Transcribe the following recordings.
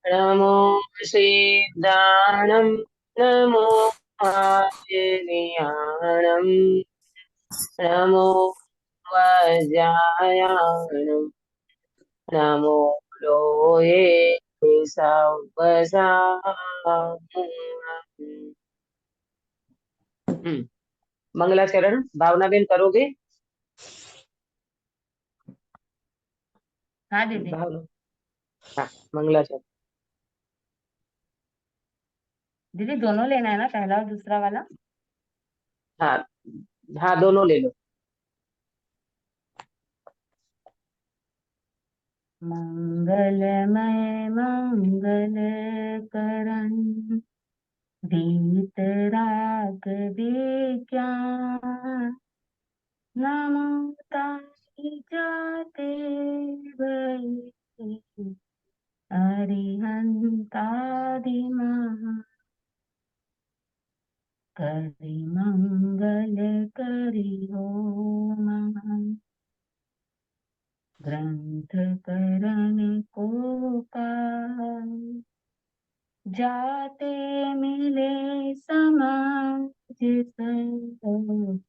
नमो सिद्धाणं नमो आयर्याणं नमो वज्रायाणं नमो लोये मंगलाचरण भावना बेन करोगे? हाँ दीदी। भावना, हाँ मंगलाचरण। दीदी दोनों लेना है ना, पहला और दूसरा वाला? हाँ हाँ, दोनों ले लो। मंगलमय मंगल करण वीतराग विज्ञान नमो ताई जाते वै अरिहंतादिमः करि मंगल करि होम ग्रंथ करण को पाए जाते मिले समाज सब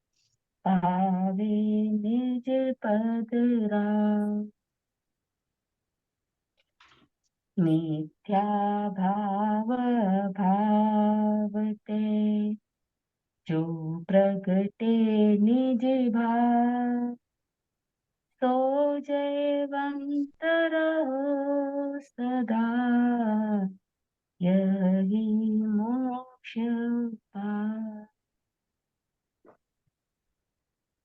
पावे निज पद राम मिथ्या भाव भावते जो प्रगटे निज भाव सो जयवंत रहो सदा यही मोक्ष पाए।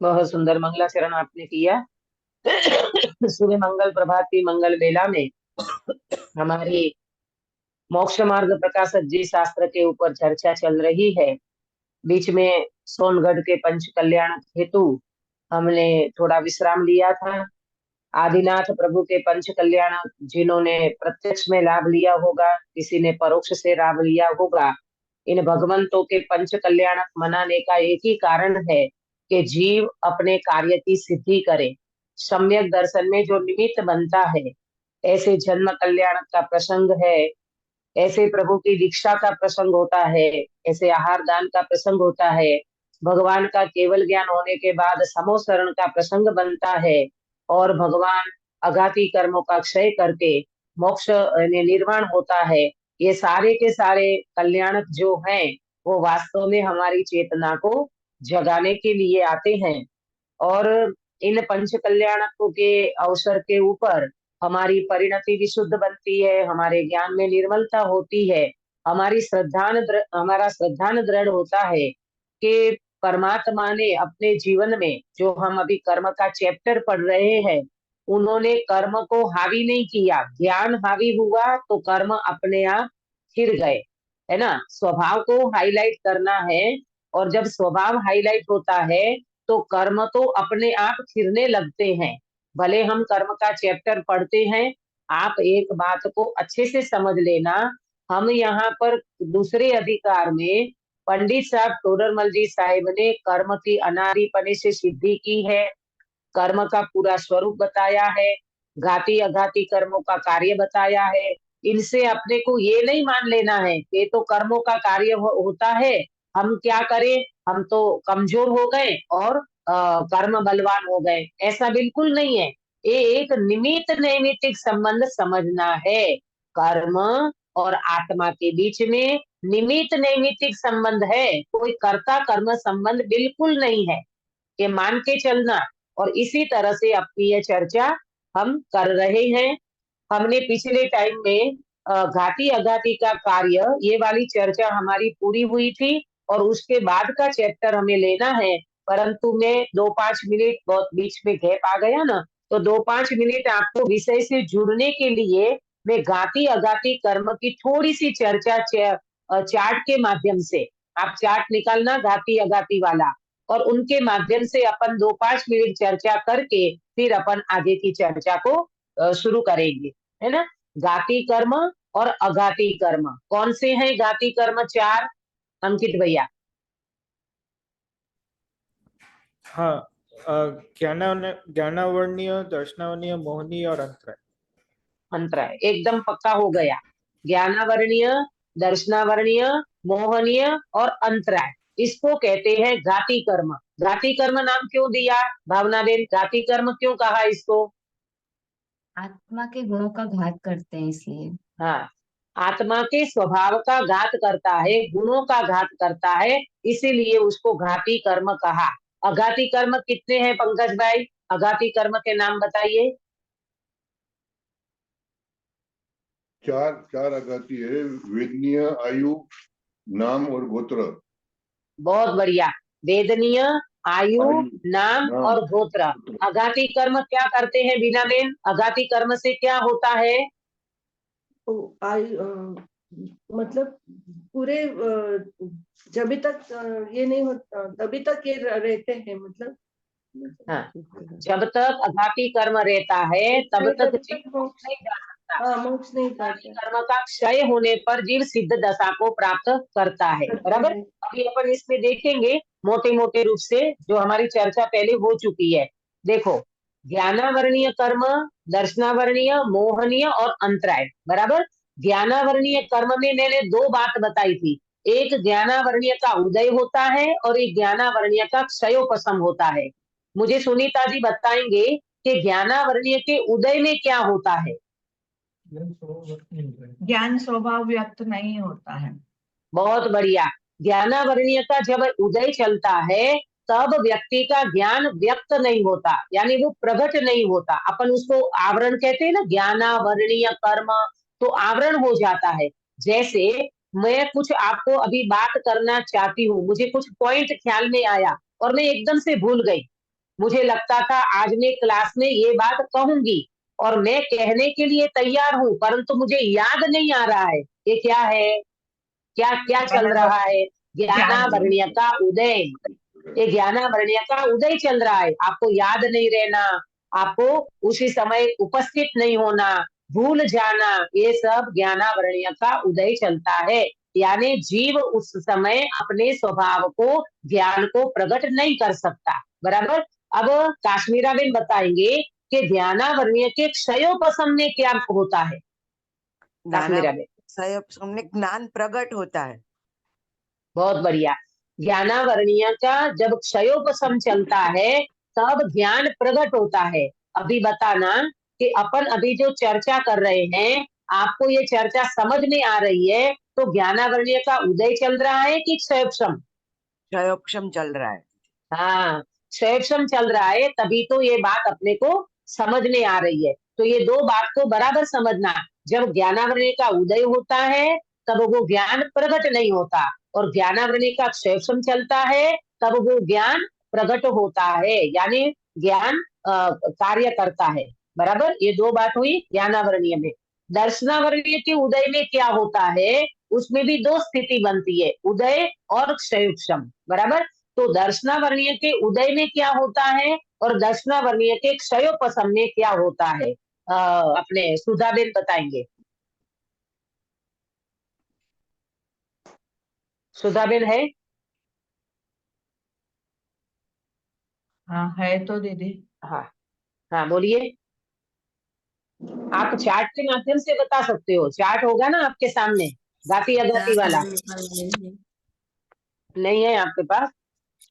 बहुत सुंदर मंगलाचरण आपने किया। सुबह मंगल प्रभात की मंगल बेला में हमारी मोक्ष मार्ग प्रकाशक जी शास्त्र के ऊपर चर्चा चल रही है। बीच में सोनगढ़ के पंच कल्याण हेतु हमने थोड़ा विश्राम लिया था। आदिनाथ प्रभु के पंच कल्याण जिन्होंने प्रत्यक्ष में लाभ लिया होगा, किसी ने परोक्ष से लाभ लिया होगा, इन भगवंतों के पंच कल्याण मनाने का एक ही कारण है कि जीव अपने कार्य की सिद्धि करे। सम्यक दर्शन में जो निमित्त बनता है, ऐसे जन्म कल्याण का प्रसंग है, ऐसे प्रभु की दीक्षा का प्रसंग होता है, ऐसे आहार दान का प्रसंग होता है, भगवान का केवल ज्ञान होने के बाद समोसरण का प्रसंग बनता है, और भगवान अघाती कर्मों का क्षय करके मोक्ष निर्वाण होता है। ये सारे के सारे कल्याण जो हैं, वो वास्तव में हमारी चेतना को जगाने के लिए आते हैं। और इन पंच कल्याणकों के अवसर के ऊपर हमारी परिणति विशुद्ध बनती है, हमारे ज्ञान में निर्मलता होती है, हमारा श्रद्धान दृढ़ होता है कि परमात्मा ने अपने जीवन में, जो हम अभी कर्म का चैप्टर पढ़ रहे हैं, उन्होंने कर्म को हावी नहीं किया, ज्ञान हावी हुआ तो कर्म अपने आप फिर गए, है ना। स्वभाव को हाईलाइट करना है, और जब स्वभाव हाईलाइट होता है तो कर्म तो अपने आप फिरने लगते हैं। भले हम कर्म का चैप्टर पढ़ते हैं, आप एक बात को अच्छे से समझ लेना, हम यहाँ पर दूसरे अधिकार में पंडित साहब टोडरमल जी साहिब ने कर्म की अनादिपने से सिद्धि की है, कर्म का पूरा स्वरूप बताया है, घाती अघाती कर्मों का कार्य बताया है। इनसे अपने को ये नहीं मान लेना है कि ये तो कर्मों का कार्य होता है, हम क्या करें, हम तो कमजोर हो गए और कर्म बलवान हो गए, ऐसा बिल्कुल नहीं है। ये एक निमित्त नैमित्तिक संबंध समझना है। कर्म और आत्मा के बीच में निमित्त नैमित्तिक संबंध है, कोई कर्ता कर्म संबंध बिल्कुल नहीं है, ये मान के चलना। और इसी तरह से अपनी ये चर्चा हम कर रहे हैं। हमने पिछले टाइम में घाती अघाती का कार्य, ये वाली चर्चा हमारी पूरी हुई थी, और उसके बाद का चैप्टर हमें लेना है। परंतु मैं 2-5 मिनट, बहुत बीच में गैप आ गया ना, तो 2-5 मिनट आपको विषय से जुड़ने के लिए मैं घाती अघाती कर्म की थोड़ी सी चर्चा चार्ट के माध्यम से, आप चार्ट निकालना घाती अघाती वाला, और उनके माध्यम से अपन 2-5 मिनट चर्चा करके फिर अपन आगे की चर्चा को शुरू करेंगे, है ना। घाती कर्म और अघाती कर्म कौन से हैं? घाती कर्म 4, अंकित भैया। हाँ, ज्ञानावर्णीय, दर्शनावर्णीय, मोहनीय और अंतराय। अंतराय, एकदम पक्का हो गया। ज्ञानावर्णीय, दर्शनावर्णीय, मोहनीय और अंतराय, इसको कहते हैं घाती कर्म। घाती कर्म नाम क्यों दिया भावना बेन, घाती कर्म क्यों कहा इसको? आत्मा के गुणों का घात करते हैं इसलिए। हाँ, आत्मा के स्वभाव का घात करता है, गुणों का घात करता है, इसीलिए उसको घाती कर्म कहा। अघाती कर्म कितने हैं पंकज भाई? अघाती कर्म के नाम बताइए। चार चार आघाती है, वेदनीय, आयु, नाम और गोत्र। बहुत बढ़िया। वेदनीय, आयु, आयु, नाम नाम, और गोत्र। गोत्र। अघाती कर्म क्या करते हैं बीना बेन? अघाती कर्म से क्या होता है? मतलब पूरे जब तक ये नहीं होता तभी तक ये रहते हैं, मतलब हाँ, जब तक अघाती कर्म रहता है तब तक तभी जीव तक मोक्ष मोक्ष, नहीं जा सकता। हाँ मोक्ष नहीं अघाती करता कर्म का क्षय होने पर जीव सिद्ध दशा को प्राप्त करता है, करते बराबर। हैं। अभी अपन इसमें देखेंगे मोटे मोटे रूप से, जो हमारी चर्चा पहले हो चुकी है। देखो, ज्ञानावर्णीय कर्म, दर्शनावर्णीय, मोहनीय और अंतराय, बराबर। ज्ञानावर्णीय कर्म में मैंने दो बात बताई थी, एक ज्ञानावर्णीय का उदय होता है और एक ज्ञानावर्णीय का क्षयोपशम होता है। मुझे सुनीता जी बताएंगे कि ज्ञानावर्णीय के उदय में क्या होता है? ज्ञान स्वभाव व्यक्त नहीं होता है। बहुत बढ़िया। ज्ञानावर्णीय का जब उदय चलता है तब व्यक्ति का ज्ञान व्यक्त नहीं होता, यानी वो प्रकट नहीं होता। अपन उसको आवरण कहते हैं ना, ज्ञानावर्णीय कर्म, तो आवरण हो जाता है। जैसे मैं कुछ आपको अभी बात करना चाहती हूँ, मुझे कुछ पॉइंट ख्याल में आया और मैं एकदम से भूल गई। मुझे लगता था आज मैं क्लास में ये बात कहूंगी और मैं कहने के लिए तैयार हूँ, परंतु मुझे याद नहीं आ रहा है ये क्या है, क्या क्या चल रहा है। ज्ञानावर्णीय का उदय, ये ज्ञानावर्णीय का उदय चल रहा है। आपको याद नहीं रहना, आपको उसी समय उपस्थित नहीं होना, भूल जाना, ये सब ज्ञानावर्णीय का उदय चलता है। यानी जीव उस समय अपने स्वभाव को, ज्ञान को प्रकट नहीं कर सकता, बराबर। अब काश्मीरा बेन बताएंगे कि ज्ञानावर्णीय के क्षयोपशम में क्या होता है। काश्मीरा बेन, हमने ज्ञान प्रकट होता है। बहुत बढ़िया। ज्ञानावर्णीय का जब क्षयोपशम चलता है तब ज्ञान प्रकट होता है। अभी बताना कि अपन अभी जो चर्चा कर रहे हैं, आपको ये चर्चा समझ में आ रही है तो ज्ञानावर्णीय का उदय चल रहा है कि क्षयोपशम? क्षयोपशम चल रहा है। हाँ, क्षयोपशम चल रहा है, तभी तो ये बात अपने को समझ में आ रही है। तो ये दो बात को बराबर समझना। जब ज्ञानावर्णीय का उदय होता है तब वो ज्ञान प्रकट नहीं होता, और ज्ञानावर्णीय का क्षयोपशम चलता है तब वो ज्ञान प्रकट होता है, यानी ज्ञान कार्य करता है, बराबर। ये दो बात हुई ज्ञानावर्णीय में। दर्शनावर्णीय के उदय में क्या होता है, उसमें भी दो स्थिति बनती है, उदय और क्षयोपशम, बराबर। तो दर्शनावर्णीय के उदय में क्या होता है और दर्शनावर्णीय के क्षयोपशम में क्या होता है, अपने सुधाबेन बताएंगे। सुधाबेन है? हाँ है तो दीदी। हाँ हाँ, बोलिए। आप चार्ट के माध्यम से बता सकते हो, चार्ट होगा ना आपके सामने, गाती अगाती वाला। नहीं है आपके पास?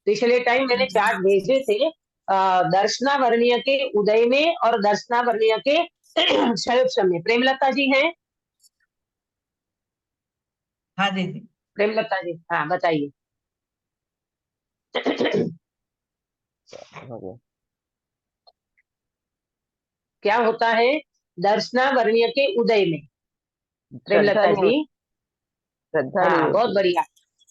पिछले टाइम मैंने चार्ट भेजे थे दर्शनावर्णीय के उदय में और दर्शनावर्णीय के क्षयोपशम में। प्रेमलता जी हैं? हाँ दीदी। प्रेमलता जी, हाँ बताइए। क्या होता है दर्शनावर्णीय के उदय में, प्रेमलता जी? हाँ, बहुत बढ़िया।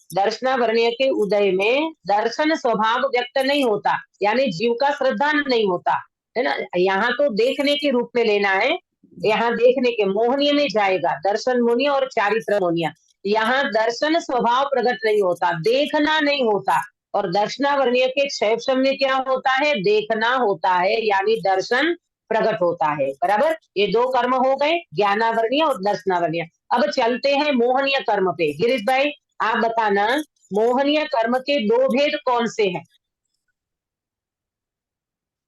दर्शनावर्णीय के उदय में दर्शन स्वभाव व्यक्त नहीं होता, यानी जीव का श्रद्धा नहीं होता, है ना। यहाँ तो देखने के रूप में लेना है, यहाँ देखने के मोहनीय में जाएगा, दर्शन मोहनीय और चारित्र मोहनीय। यहाँ दर्शन स्वभाव प्रकट नहीं होता, देखना नहीं होता। और दर्शनावर्णीय के क्षयोपशम में क्या होता है, देखना होता है, यानी दर्शन प्रकट होता है, बराबर। ये दो कर्म हो गए, ज्ञानावर्णीय और दर्शनावर्णीय। अब चलते हैं मोहनीय कर्म पे। गिरीश भाई आप बताना, मोहनीय कर्म के दो भेद कौन से हैं?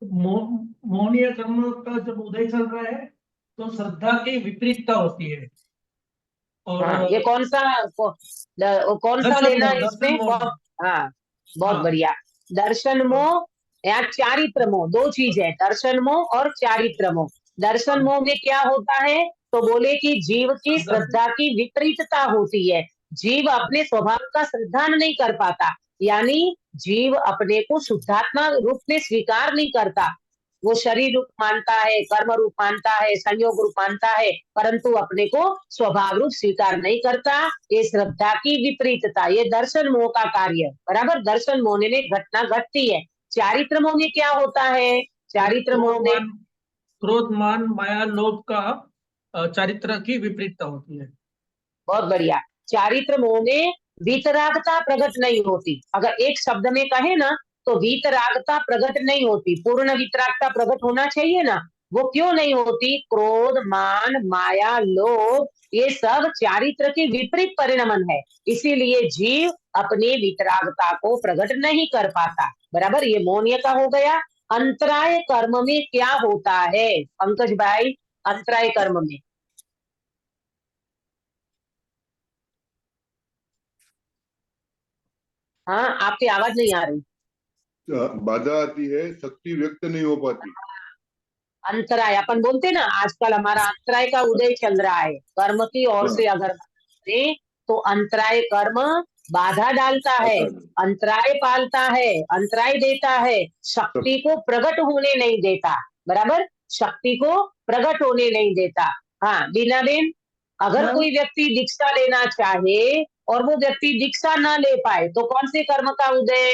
मोहनीय कर्म का जब उदय चल रहा है तो श्रद्धा की विपरीतता होती है। और हाँ, ये कौन सा कौन सा दर्शन लेना मोह, है दर्शन इसमें? मोह। बहुत, हाँ, बहुत हाँ। बढ़िया। दर्शन मोह या चारित्र मोह, दो चीज है, दर्शन मोह और चारित्र मोह। दर्शन मोह में क्या होता है? तो बोले कि जीव की श्रद्धा। श्रद्धा की विपरीतता होती है। जीव अपने स्वभाव का श्रद्धा नहीं कर पाता, यानी जीव अपने को शुद्धात्मा रूप में स्वीकार नहीं करता। वो शरीर रूप मानता है, कर्म रूप मानता है, संयोग रूप मानता है, परंतु अपने को स्वभाव रूप स्वीकार नहीं करता। ये श्रद्धा की विपरीतता, ये दर्शन मोह का कार्य, बराबर। दर्शन मोह में घटना घटती है। चारित्र मोह में क्या होता है? चारित्र मोह में क्रोध मान माया लोभ का चारित्र की विपरीतता होती है। बहुत बढ़िया। चारित्र मोह में वीतरागता प्रकट नहीं होती। अगर एक शब्द में कहे ना तो वीतरागता प्रकट नहीं होती, पूर्ण वीतरागता प्रकट होना चाहिए ना, वो क्यों नहीं होती? क्रोध मान माया लोभ ये सब चारित्र के विपरीत परिणमन है, इसीलिए जीव अपनी वीतरागता को प्रकट नहीं कर पाता, बराबर। ये मौन्य का हो गया। अंतराय कर्म में क्या होता है पंकज भाई? अंतराय कर्म में हाँ, आपकी आवाज नहीं आ रही। बाधा आती है, शक्ति व्यक्त नहीं हो पाती। अंतराय अपन बोलते ना, आजकल हमारा अंतराय का उदय चल रहा है। कर्म की ओर से अगर करें तो अंतराय कर्म बाधा डालता है, अंतराय पालता है, अंतराय देता है, शक्ति को प्रकट होने नहीं देता, बराबर। शक्ति को प्रकट होने नहीं देता। हाँ बीना बेन, अगर हाँ। कोई व्यक्ति दीक्षा लेना चाहे और वो व्यक्ति दीक्षा ना ले पाए तो कौन से कर्म का उदय?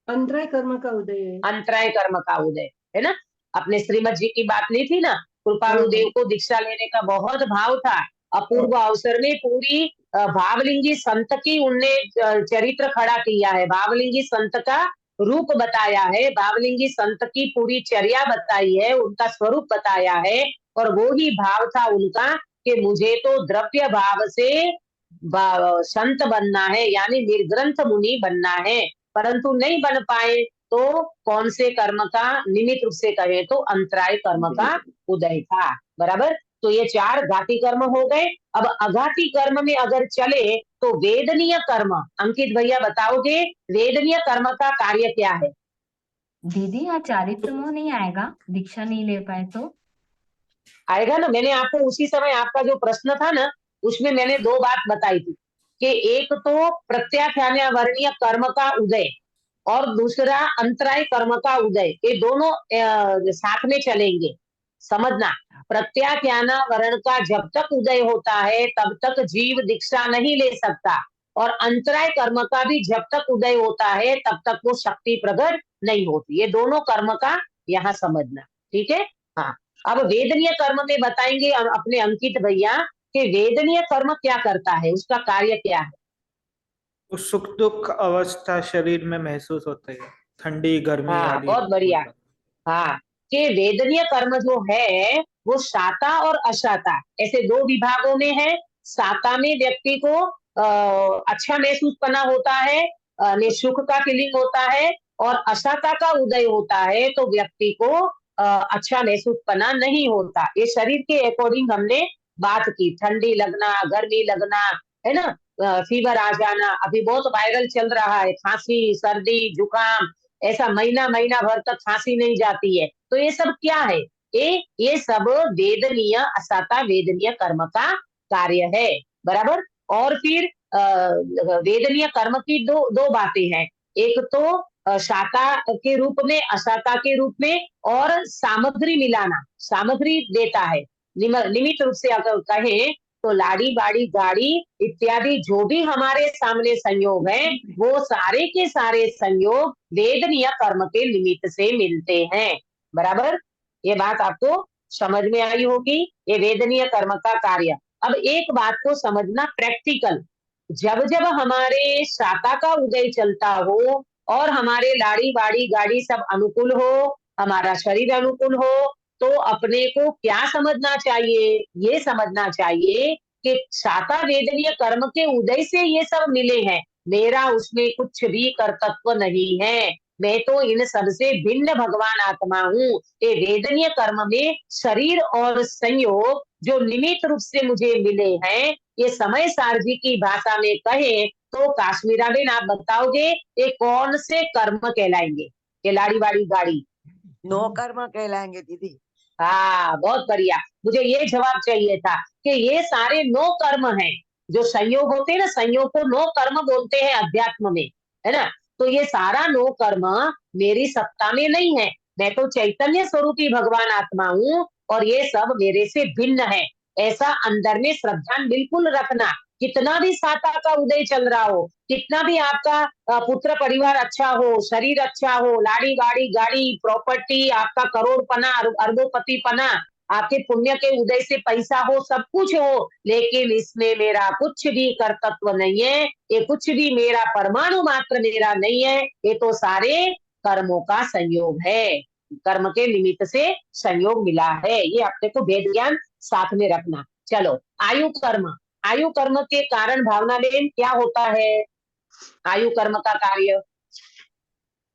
अंतराय कर्म का उदय है। अंतराय कर्म का उदय है ना। अपने श्रीमद जी की बात ली थी ना, कृपालु देव को दीक्षा लेने का बहुत भाव था। अपूर्व अवसर में पूरी भावलिंगी संत की उनने चरित्र खड़ा किया है, भावलिंगी संत का रूप बताया है, भावलिंगी संत की पूरी चर्या बताई है, उनका स्वरूप बताया है। और वो ही भाव था उनका कि मुझे तो द्रव्य भाव से संत बनना है, यानी निर्ग्रंथ मुनि बनना है, परंतु नहीं बन पाए। तो कौन से कर्म का निमित्त रूप से कहे तो अंतराय कर्म का उदय था, बराबर। तो ये चार घाती कर्म हो गए। अब अघाती कर्म में अगर चले तो वेदनीय कर्म, अंकित भैया बताओगे वेदनीय कर्म का कार्य क्या है? दीदी यहाँ चारित्र मोह नहीं आएगा दीक्षा नहीं ले पाए तो? आएगा ना। मैंने आपको उसी समय आपका जो प्रश्न था ना उसमें मैंने दो बात बताई थी कि एक तो प्रत्याख्यान वर्णीय कर्म का उदय और दूसरा अंतराय कर्म का उदय, ये दोनों साथ में चलेंगे, समझना। प्रत्याख्यान वर्ण का जब तक उदय होता है तब तक जीव दीक्षा नहीं ले सकता, और अंतराय कर्म का भी जब तक उदय होता है तब तक वो शक्ति प्रकट नहीं होती। ये दोनों कर्म का यहाँ समझना, ठीक है। हाँ, अब वेदनीय कर्म में बताएंगे अपने अंकित भैया कि वेदनीय कर्म क्या करता है, उसका कार्य क्या है। तो सुख दुख अवस्था शरीर में महसूस होते हैं, ठंडी गर्मी हाँ आदि। बहुत बढ़िया। हाँ, कि वेदनीय कर्म जो है वो शाता और अशाता ऐसे दो विभागों में है। शाता में व्यक्ति को अच्छा महसूस करना होता है, सुख का फीलिंग होता है, और अशाता का उदय होता है तो व्यक्ति को अच्छा महसूस करना नहीं होता। ये शरीर के अकॉर्डिंग हमने बात की, ठंडी लगना, गर्मी लगना, है ना, फीवर आ जाना, अभी बहुत वायरल चल रहा है, खांसी सर्दी जुकाम, ऐसा महीना महीना भर तक खांसी नहीं जाती है। तो ये सब क्या है? ये सब वेदनीय अशाता वेदनीय कर्म का कार्य है, बराबर। और फिर वेदनीय कर्म की दो दो बातें हैं, एक तो शाता के रूप में, अशाता के रूप में, और सामग्री मिलाना, सामग्री देता है। निमित्त रूप से अगर कहें तो लाड़ी बाड़ी गाड़ी इत्यादि जो भी हमारे सामने संयोग है वो सारे के सारे संयोग वेदनीय कर्म के निमित्त से मिलते हैं, बराबर। ये बात आपको समझ में आई होगी, ये वेदनीय कर्म का कार्य। अब एक बात को समझना प्रैक्टिकल, जब जब हमारे शाता का उदय चलता हो और हमारे लाड़ी बाड़ी गाड़ी सब अनुकूल हो, हमारा शरीर अनुकूल हो, तो अपने को क्या समझना चाहिए? ये समझना चाहिए कि शाता वेदनीय कर्म के उदय से ये सब मिले हैं, मेरा उसमें कुछ भी कर्तव्य नहीं है। मैं तो इन सबसे भिन्न भगवान आत्मा हूँ। ये वेदनीय कर्म में शरीर और संयोग जो निमित्त रूप से मुझे मिले हैं, ये समय सारजी की भाषा में कहे तो काश्मीरा बेन आप बताओगे ये कौन से कर्म कहलाएंगे? ये लाड़ी वाड़ी गाड़ी। नो कर्म कहलाएंगे दीदी। हाँ, बहुत बढ़िया। मुझे ये जवाब चाहिए था कि ये सारे नो कर्म हैं। जो संयोग होते हैं ना, संयोग को नो कर्म बोलते हैं अध्यात्म में, है ना? तो ये सारा नो कर्म मेरी सत्ता में नहीं है। मैं तो चैतन्य स्वरूपी भगवान आत्मा हूँ और ये सब मेरे से भिन्न है। ऐसा अंदर में श्रद्धा बिल्कुल रखना। कितना भी साता का उदय चल रहा हो, कितना भी आपका पुत्र परिवार अच्छा हो, शरीर अच्छा हो, लाड़ी गाड़ी गाड़ी प्रॉपर्टी, आपका करोड़पना अरबोपति पना, आपके पुण्य के उदय से पैसा हो, सब कुछ हो, लेकिन इसमें मेरा कुछ भी कर्तव्य नहीं है। ये कुछ भी मेरा परमाणु मात्र मेरा नहीं है। ये तो सारे कर्मों का संयोग है। कर्म के निमित्त से संयोग मिला है। ये अपने को वेद ज्ञान साथ में रखना। चलो, आयु कर्म। आयु कर्म के कारण भावना बेन क्या होता है? आयु कर्म का कार्य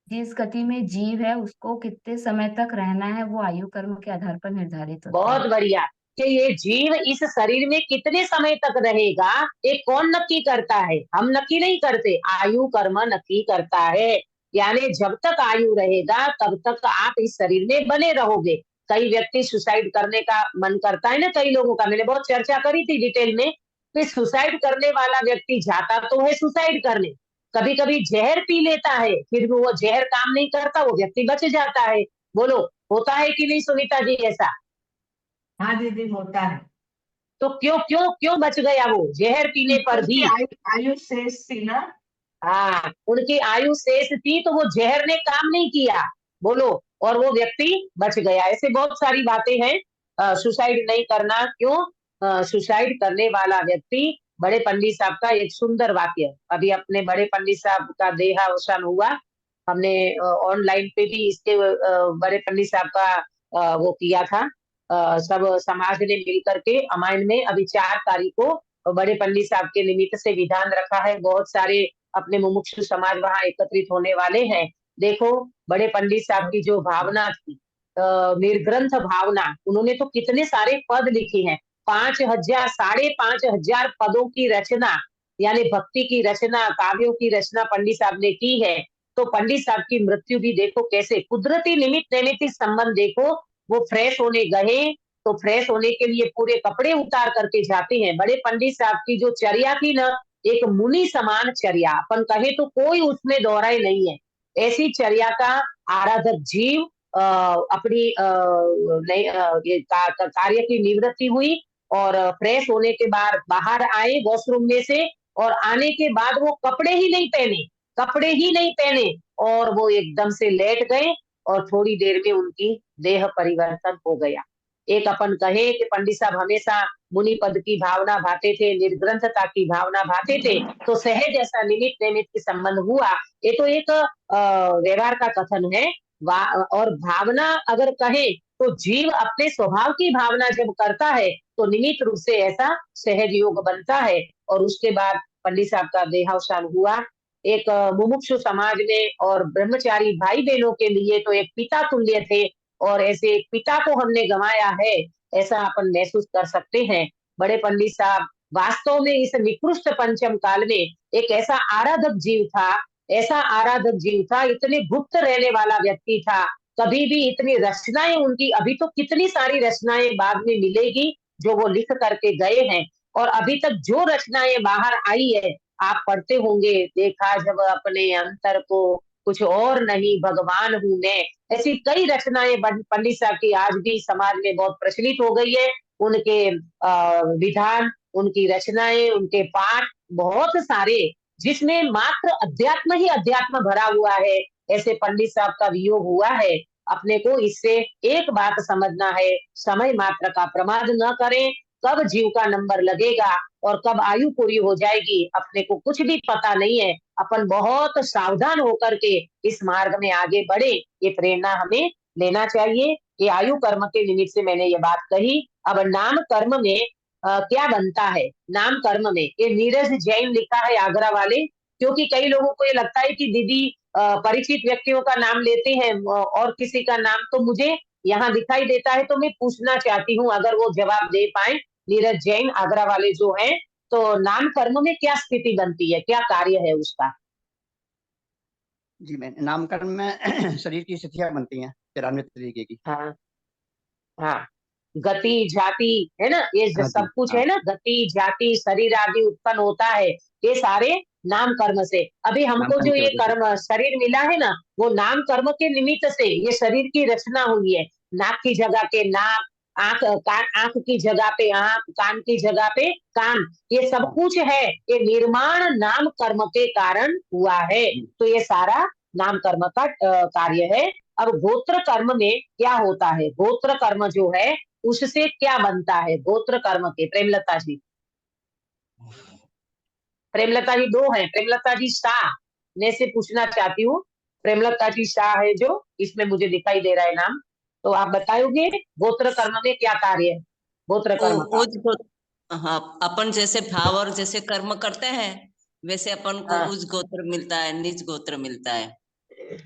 जिस गति में जीव है उसको कितने समय तक रहना है वो आयु कर्म के आधार पर निर्धारित होता बहुत है। बढ़िया कि ये जीव इस शरीर में कितने समय तक रहेगा, ये कौन नक्की करता है? हम नक्की नहीं करते, आयु कर्म नक्की करता है। यानी जब तक आयु रहेगा तब तक आप इस शरीर में बने रहोगे। कई व्यक्ति सुसाइड करने का मन करता है ना, कई लोगों का, मैंने बहुत चर्चा करी थी डिटेल में। फिर सुसाइड करने वाला व्यक्ति जाता तो है सुसाइड करने, कभी कभी जहर पी लेता है, फिर भी वो जहर काम नहीं करता, वो व्यक्ति बच जाता है। बोलो, होता है कि नहीं सुनीता जी ऐसा? हाँ दीदी, होता है। तो क्यों क्यों क्यों बच गया वो जहर पीने पर भी? उनकी आयु शेष थी ना। हाँ, उनकी आयु शेष थी तो वो जहर ने काम नहीं किया। बोलो, और वो व्यक्ति बच गया। ऐसे बहुत सारी बातें हैं। सुसाइड नहीं करना क्यों? सुसाइड करने वाला व्यक्ति, बड़े पंडित साहब का एक सुंदर वाक्य, अभी अपने बड़े पंडित साहब का देहावसान हुआ, हमने ऑनलाइन पे भी इसके बड़े पंडित साहब का वो किया था। सब समाज ने मिल करके अमाइन में अभी 4 तारीख को बड़े पंडित साहब के निमित्त से विधान रखा है। बहुत सारे अपने मुमुक्षु समाज वहां एकत्रित होने वाले हैं। देखो, बड़े पंडित साहब की जो भावना थी, निर्ग्रंथ भावना, उन्होंने तो कितने सारे पद लिखे हैं। 5,000 5,500 पदों की रचना, यानी भक्ति की रचना, काव्यों की रचना पंडित साहब ने की है। तो पंडित साहब की मृत्यु भी देखो कैसे कुदरती निमित्त नैमित्तिक संबंध। देखो, वो फ्रेश होने गए तो फ्रेश होने के लिए पूरे कपड़े उतार करके जाते हैं। बड़े पंडित साहब की जो चर्या थी ना, एक मुनि समान चर्या, अपन कहे तो कोई उसमें दोहराए नहीं है। ऐसी चर्या का आराधक जीव अपनी कार्य की निवृत्ति हुई और फ्रेश होने के बाद बाहर आए वॉशरूम में से, और आने के बाद वो कपड़े ही नहीं पहने और वो एकदम से लेट गए और थोड़ी देर में उनकी देह परिवर्तन हो गया। एक अपन कहे कि पंडित साहब हमेशा मुनि पद की भावना भाते थे, निर्ग्रंथता की भावना भाते थे, तो सहज ऐसा निमित्त नैमित्त संबंध हुआ। ये तो एक व्यवहार का कथन है। और भावना अगर कहे तो जीव अपने स्वभाव की भावना जब करता है तो निमित्त रूप से ऐसा सहज योग बनता है। और उसके बाद पंडित साहब का देहावसान हुआ। एक मुमुक्षु समाज में और ब्रह्मचारी भाई बहनों के लिए तो एक पिता तुल्य थे, और ऐसे एक पिता को हमने गंवाया है, ऐसा अपन महसूस कर सकते हैं। बड़े पंडित साहब वास्तव में इस निकृष्ट पंचम काल में एक ऐसा आराधक जीव था, इतने गुप्त रहने वाला व्यक्ति था। कभी भी इतनी रचनाएं उनकी, अभी तो कितनी सारी रचनाएं बाद में मिलेगी जो वो लिख करके गए हैं, और अभी तक जो रचनाएं बाहर आई है आप पढ़ते होंगे, देखा जब अपने अंतर को कुछ और नहीं भगवान हूं मैं, ऐसी कई रचनाएं पंडित साहब की आज भी समाज में बहुत प्रचलित हो गई है। उनके विधान, उनकी रचनाएं, उनके पाठ बहुत सारे, जिसमें मात्र अध्यात्म ही अध्यात्म भरा हुआ है। ऐसे पंडित साहब का वियोग हुआ है। अपने को इससे एक बात समझना है, समय मात्र का प्रमाद न करें। कब जीव का नंबर लगेगा और कब आयु पूरी हो जाएगी अपने को कुछ भी पता नहीं है। अपन बहुत सावधान होकर के इस मार्ग में आगे बढ़े, ये प्रेरणा हमें लेना चाहिए। ये आयु कर्म के निमित्त से मैंने ये बात कही। अब नाम कर्म में क्या बनता है? नाम कर्म में ये नीरज जैन लिखा है आगरा वाले, क्योंकि कई लोगों को ये लगता है कि दीदी परिचित व्यक्तियों का नाम लेते हैं और किसी का नाम तो मुझे यहाँ दिखाई देता है, तो मैं पूछना चाहती हूँ अगर वो जवाब दे पाए। नीरज जैन आगरा वाले जो हैं, तो नाम कर्म में क्या स्थिति बनती है, क्या कार्य है उसका? जी मैं नामकरण में शरीर की स्थितियां बनती हैं 93 तरीके की। हाँ हाँ, गति जाति है ना, ये हाँ सब जी कुछ हाँ है ना, गति जाति शरीर आदि उत्पन्न होता है, ये सारे नाम कर्म से। अभी हमको नामकरण जो की ये वजह से। कर्म शरीर मिला है ना, वो नाम कर्म के निमित्त से ये शरीर की रचना हुई है। नाक की जगह के नाक, आंख की जगह पे आंख, कान की जगह पे कान, ये सब हाँ कुछ है, ये निर्माण नाम कर्म के कारण हुआ है। जी तो ये सारा नाम कर्म का कार्य है। अब गोत्र कर्म में क्या होता है? गोत्र कर्म जो है उससे क्या बनता है गोत्र कर्म के? प्रेमलता जी, प्रेमलता जी दो है, प्रेमलता जी शाह ने से पूछना चाहती हूँ। प्रेमलता जी शाह है जो इसमें मुझे दिखाई दे रहा है नाम, तो आप बताओगे गोत्र कर्म में क्या कार्य है गोत्र कर्म का? हाँ, अपन जैसे भाव और जैसे कर्म करते हैं वैसे अपन को हाँ, उच्च गोत्र मिलता है, नीच गोत्र मिलता है।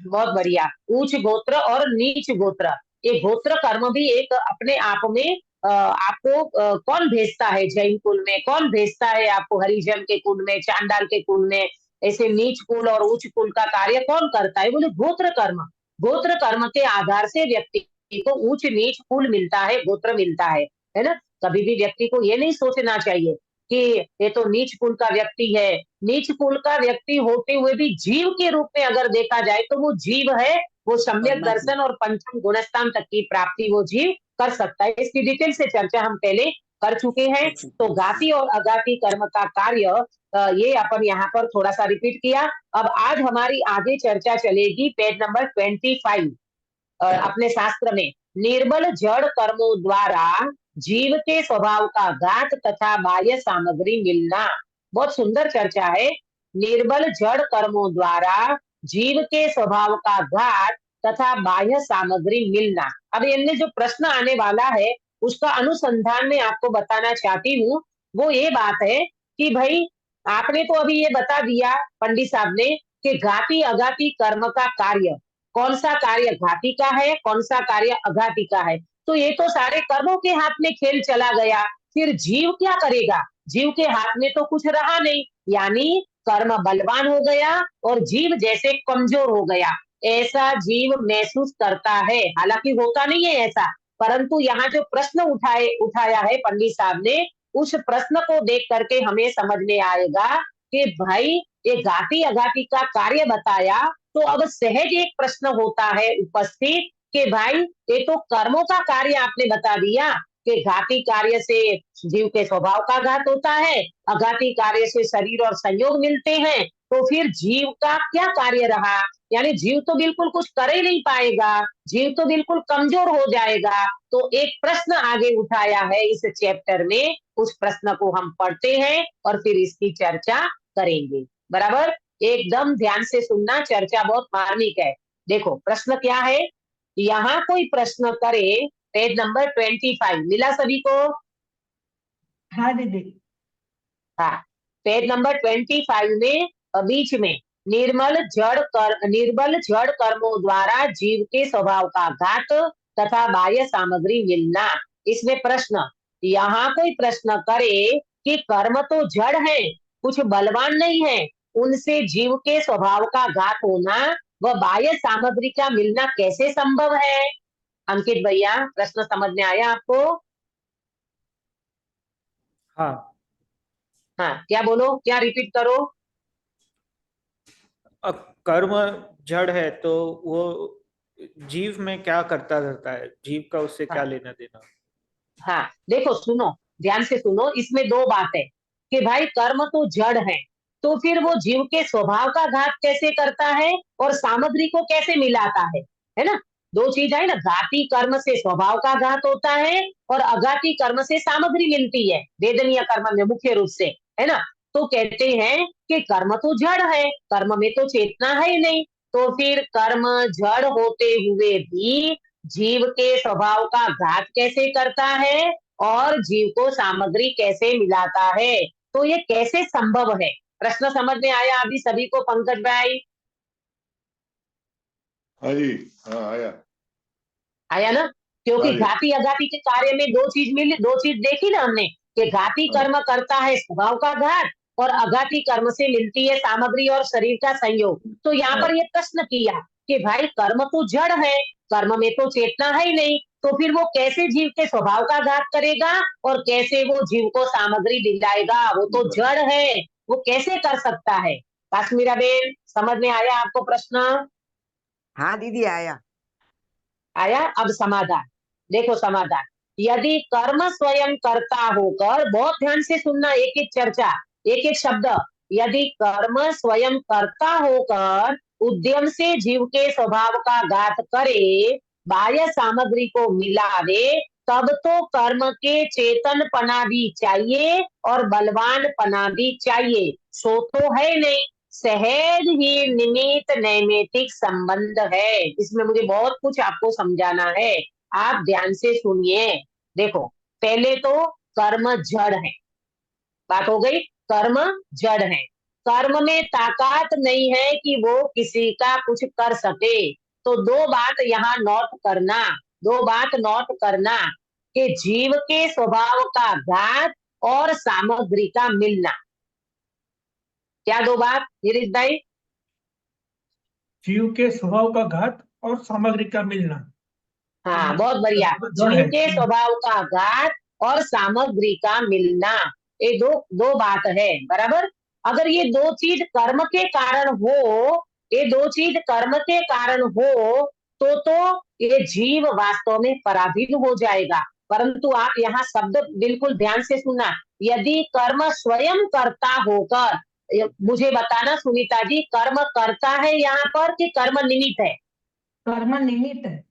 बहुत बढ़िया। उच्च गोत्र और नीच गोत्र, ये गोत्र कर्म भी एक अपने आप में आपको कौन भेजता है? जैन कुल में कौन भेजता है आपको? हरिजन के कुल में, चांडाल के कुल में, ऐसे नीच कुल और उच्च कुल का कार्य कौन करता है? बोले गोत्र कर्म। गोत्र कर्म के आधार से व्यक्ति को उच्च नीच कुल मिलता है, गोत्र मिलता है ना। कभी भी व्यक्ति को ये नहीं सोचना चाहिए कि ये तो नीच कुल का व्यक्ति है। नीच कुल का व्यक्ति होते हुए भी जीव के रूप में अगर देखा जाए तो वो जीव है, वो सम्यक परमात्मा। दर्शन और पंचम गुणस्थान तक की प्राप्ति वो जीव कर सकता है। इसकी डिटेल से चर्चा हम पहले कर चुके हैं। तो गाति और अगाति कर्म का कार्य ये अपन यहाँ पर थोड़ा सा रिपीट किया। अब आज हमारी आगे चर्चा चलेगी पेज नंबर 25 अपने शास्त्र में। निर्बल जड़ कर्मों द्वारा जीव के स्वभाव का घात तथा बाह्य सामग्री मिलना। बहुत सुंदर चर्चा है। निर्बल जड़ कर्मों द्वारा जीव के स्वभाव का घात तथा बाह्य सामग्री मिलना। अब इनमें जो प्रश्न आने वाला है उसका अनुसंधान में आपको बताना चाहती हूँ। वो ये बात है कि भाई आपने तो अभी ये बता दिया पंडित साहब ने कि घाती अघाती कर्म का कार्य, कौन सा कार्य घाती का है, कौन सा कार्य अघाती का है। तो ये तो सारे कर्मों के हाथ में खेल चला गया। फिर जीव क्या करेगा? जीव के हाथ में तो कुछ रहा नहीं, यानी कर्म बलवान हो गया और जीव जैसे कमजोर हो गया, ऐसा जीव महसूस करता है। हालांकि होता नहीं है ऐसा, परंतु यहाँ जो प्रश्न उठाया है पंडित साहब ने, उस प्रश्न को देख करके हमें समझ में आएगा कि भाई ये घाती अघाती का कार्य बताया, तो अब सहज एक प्रश्न होता है उपस्थित कि भाई ये तो कर्मों का कार्य आपने बता दिया कि घाती कार्य से जीव के स्वभाव का घात होता है, अघाती कार्य से शरीर और संयोग मिलते हैं, तो फिर जीव का क्या कार्य रहा? यानी जीव तो बिल्कुल कुछ कर ही नहीं पाएगा, जीव तो बिल्कुल कमजोर हो जाएगा। तो एक प्रश्न आगे उठाया है इस चैप्टर में, उस प्रश्न को हम पढ़ते हैं और फिर इसकी चर्चा करेंगे। बराबर, एकदम ध्यान से सुनना, चर्चा बहुत मार्मिक है। देखो प्रश्न क्या है, यहाँ कोई प्रश्न करे। पेज नंबर 25 मिला सभी को? हाँ दीदी। हाँ, पेज नंबर 25 में बीच में निर्बल जड़ कर्मों द्वारा जीव के स्वभाव का घात तथा बाह्य सामग्री मिलना। इसमें प्रश्न, यहाँ कोई प्रश्न करे कि कर्म तो जड़ है, कुछ बलवान नहीं है, उनसे जीव के स्वभाव का घात होना व बाह्य सामग्री का मिलना कैसे संभव है? अंकित भैया, प्रश्न समझ में आया आपको? हाँ। हाँ, क्या बोलो, क्या रिपीट करो? अब कर्म जड़ है तो वो जीव में क्या करता रहता है, जीव का उससे क्या हाँ, लेना देना? हाँ, देखो सुनो, ध्यान से सुनो, इसमें दो बात है कि भाई कर्म तो जड़ है, तो फिर वो जीव के स्वभाव का घात कैसे करता है और सामग्री को कैसे मिलाता है ना? दो चीज है ना, घाती कर्म से स्वभाव का घात होता है और अघाती कर्म से सामग्री मिलती है, वेदनीय कर्म में मुख्य रूप से, है ना। तो कहते हैं कि कर्म तो जड़ है, कर्म में तो चेतना है ही नहीं, तो फिर कर्म जड़ होते हुए भी जीव के स्वभाव का घात कैसे करता है और जीव को सामग्री कैसे मिलाता है? तो ये कैसे संभव है? प्रश्न समझ में आया अभी सभी को पंकज भाई? हाँ जी, हाँ आया। आया ना? क्योंकि हाँ जी। घाती अघाती के कार्य में दो चीज देखी ना हमने कि घाती हाँ। कर्म करता है स्वभाव का घात और अघाती कर्म से मिलती है सामग्री और शरीर का संयोग। तो यहाँ पर ये प्रश्न किया कि भाई कर्म तो जड़ है, कर्म में तो चेतना है ही नहीं, तो फिर वो कैसे जीव के स्वभाव का घात करेगा और कैसे वो जीव को सामग्री दिलाएगा? वो तो जड़ है, वो कैसे कर सकता है? काश्मीरा बेन, समझ में आया आपको प्रश्न? हाँ दीदी आया। आया? अब समाधान देखो, समाधान यदि कर्म स्वयं कर्ता होकर, बहुत ध्यान से सुनना, एक एक चर्चा, एक एक शब्द, यदि कर्म स्वयं कर्ता होकर उद्यम से जीव के स्वभाव का घात करे, बाह्य सामग्री को मिला दे, तब तो कर्म के चेतन पना भी चाहिए और बलवान पना भी चाहिए। सो तो है नहीं, सहज ही निमित्त नैमित्तिक संबंध है। इसमें मुझे बहुत कुछ आपको समझाना है, आप ध्यान से सुनिए। देखो, पहले तो कर्म जड़ है, बात हो गई, कर्म जड़ है, कर्म में ताकत नहीं है कि वो किसी का कुछ कर सके। तो दो बात यहाँ नोट करना, दो बात नोट करना कि जीव के स्वभाव का घात और सामग्री का मिलना। क्या दो बात गिरीश भाई? जीव के स्वभाव का घात और सामग्री का मिलना। हाँ, बहुत बढ़िया। जड़ है। जीव के स्वभाव का घात और सामग्री का मिलना, ये दो बात है, बराबर। अगर ये दो चीज कर्म के कारण हो, ये दो चीज कर्म के कारण हो, तो ये जीव वास्तव में पराधीन हो जाएगा। परंतु आप यहाँ शब्द बिल्कुल ध्यान से सुनना, यदि कर्म स्वयं कर्ता होकर, मुझे बताना सुनीता जी, कर्म करता है यहाँ पर कि कर्म निमित्त है? कर्म निमित्त है।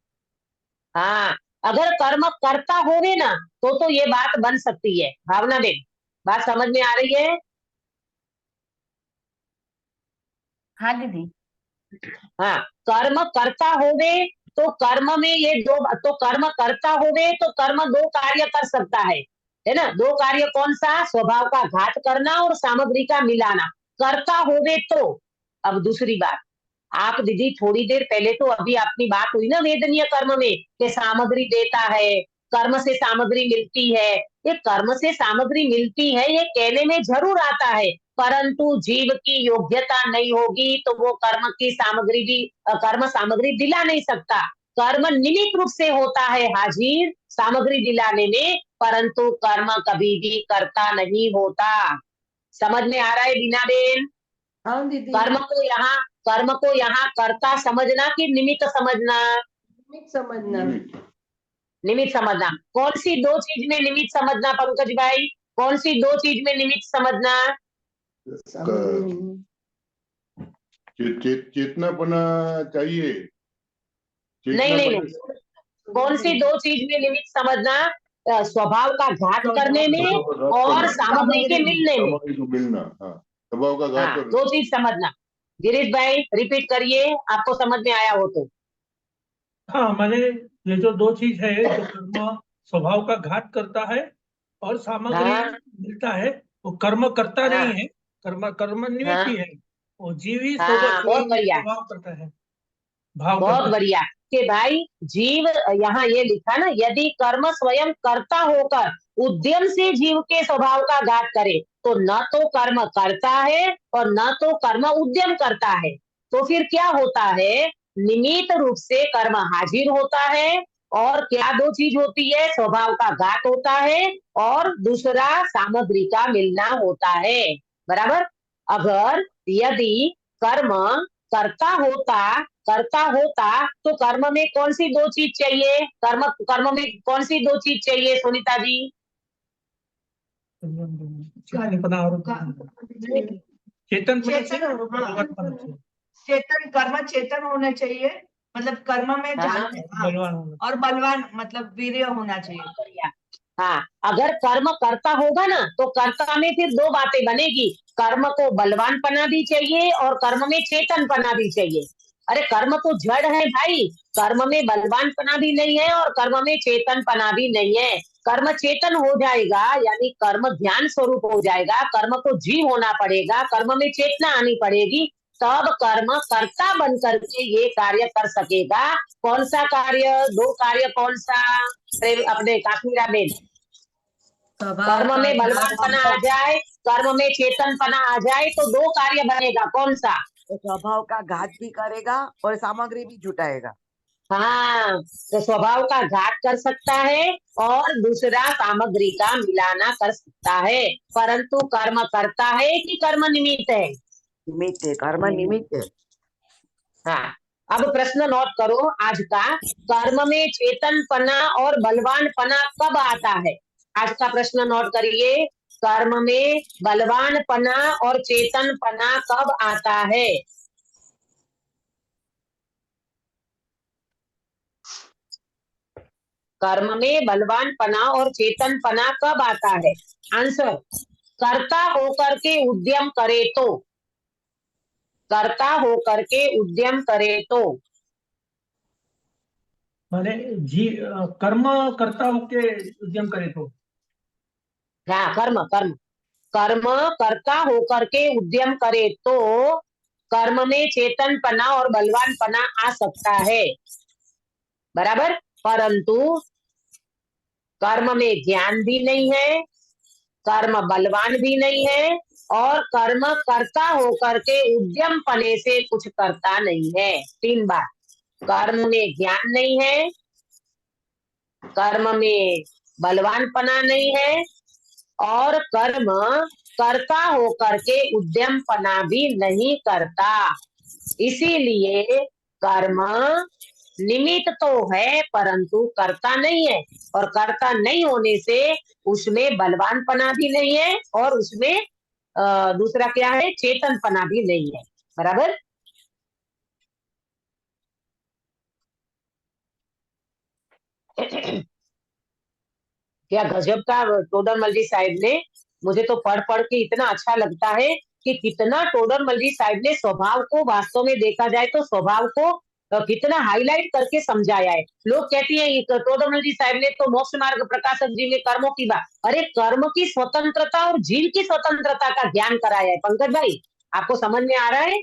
हाँ, अगर कर्म करता होवे ना तो ये बात बन सकती है। भावना देन, बात समझ में आ रही है? हाँ दीदी। हाँ, कर्म करता होवे तो कर्म में ये दो, तो कर्म करता होवे तो कर्म दो कार्य कर सकता है ना? दो कार्य कौन सा? स्वभाव का घात करना और सामग्री का मिलाना, करता होवे तो। अब दूसरी बात, आप दीदी थोड़ी देर पहले तो अभी अपनी बात हुई ना वेदनीय कर्म में कि सामग्री देता है, कर्म से सामग्री मिलती है। ये कर्म से सामग्री मिलती है ये कहने में जरूर आता है, परंतु जीव की योग्यता नहीं होगी तो वो कर्म की सामग्री भी, कर्म सामग्री दिला नहीं सकता। कर्म निमित्त रूप से होता है हाजिर सामग्री दिलाने में, परंतु कर्म कभी भी कर्ता नहीं होता। समझ में आ रहा है बीना बेन? हाँ दीदी। कर्म को यहाँ कर्ता समझना कि निमित्त समझना? निमित्त समझना। निमित्त समझना। कौन सी दो चीज में निमित्त समझना पंकज भाई? कौन सी दो चीज में निमित्त समझना? चेतनापना चाहिए। नहीं, कौन सी दो चीज में निमित्त समझना? स्वभाव का घात करने में और सामग्री के मिलने में। सामग्री को मिलना, हाँ, स्वभाव का घात। हाँ, दो चीज समझना। गिरीश भाई रिपीट करिए, आपको समझ में आया हो तो। हाँ, मैंने ये जो दो चीज है, जो कर्म स्वभाव का घात करता है और सामग्री हाँ, मिलता है, वो कर्म करता हाँ, नहीं है, कर्म निमित्त ही है। वो जीव ही हाँ, बहुत बढ़िया, स्वभाव करता है, भाव बहुत करता है। बढ़िया। कि भाई जीव, यहाँ ये लिखा ना, यदि कर्म स्वयं कर्ता होकर उद्यम से जीव के स्वभाव का घात करे तो न तो कर्म करता है और न तो कर्म उद्यम करता है। तो फिर क्या होता है? निमित्त रूप से कर्म हाजिर होता है और क्या दो चीज होती है? स्वभाव का घात होता है और दूसरा सामग्री का मिलना होता है, बराबर। अगर यदि कर्म करता होता तो कर्म में कौन सी दो चीज चाहिए? कर्म में कौन सी दो चीज चाहिए सोनीता जी? चेतन चेतन, कर्म चेतन होना चाहिए, मतलब कर्म में जानते, बलवान होना और बलवान मतलब वीर्य होना चाहिए। हाँ, अगर कर्म करता होगा ना तो कर्ता में फिर दो बातें बनेगी, कर्म को बलवान पना भी चाहिए और कर्म में चेतन पना भी चाहिए। अरे कर्म तो जड़ है भाई, कर्म में बलवान पना भी नहीं है और कर्म में चेतन पना भी नहीं है। कर्म चेतन हो जाएगा यानी कर्म ज्ञान स्वरूप हो जाएगा, कर्म को जीव होना पड़ेगा, कर्म में चेतना आनी पड़ेगी, तब कर्म कर्ता बन करके ये कार्य कर सकेगा। कौन सा कार्य? दो कार्य कौन सा? अपने काश्मीरा बेन, कर्म में बलवानपना आ जाए, कर्म में चेतनपना आ जाए तो दो कार्य बनेगा। कौन सा? तो स्वभाव का घात भी करेगा और सामग्री भी जुटाएगा। हाँ, तो स्वभाव का घात कर सकता है और दूसरा सामग्री का मिलाना कर सकता है। परंतु कर्म करता है कि कर्म निमित्त है? निमित्त है, कर्म निमित्त है। हाँ, अब प्रश्न नोट करो आज का। कर्म में चेतनपना और बलवानपना कब आता है? आज का प्रश्न नोट करिए। कर्म में बलवानपना और चेतनपना कब आता है? कर्म में बलवानपना और चेतनपना कब आता है? आंसर, कर्ता होकर के उद्यम करे तो। कर्ता होकर के उद्यम करे तो। माने कर्म करता होके उद्यम करे तो। हाँ, कर्म कर्म कर्म कर्ता होकर के उद्यम करे तो कर्म में चेतनपना और बलवानपना आ सकता है। बराबर। परंतु कर्म में ज्ञान भी नहीं है, कर्म बलवान भी नहीं है और कर्म कर्ता होकर के उद्यम पने से कुछ करता नहीं है। 3 बार। कर्म में ज्ञान नहीं है, कर्म में बलवानपना नहीं है और कर्म कर्ता होकर के उद्यमपना भी नहीं करता। इसीलिए कर्म निमित्त तो है परंतु कर्ता नहीं है, और कर्ता नहीं होने से उसमें बलवानपना भी नहीं है और उसमें दूसरा क्या है? चेतनपना भी नहीं है। बराबर। क्या गजब का टोडरमल जी साहब ने, मुझे तो पढ़ पढ़ के इतना अच्छा लगता है कि कितना टोडरमल जी साहब ने स्वभाव को, वास्तव में देखा जाए तो स्वभाव को कितना हाईलाइट करके समझाया है। लोग कहते हैं टोडरमल जी साहब ने तो मोक्ष मार्ग प्रकाशक जी में कर्मों की बात, अरे कर्म की स्वतंत्रता और जीव की स्वतंत्रता का ज्ञान कराया है। पंकज भाई, आपको समझ में आ रहा है?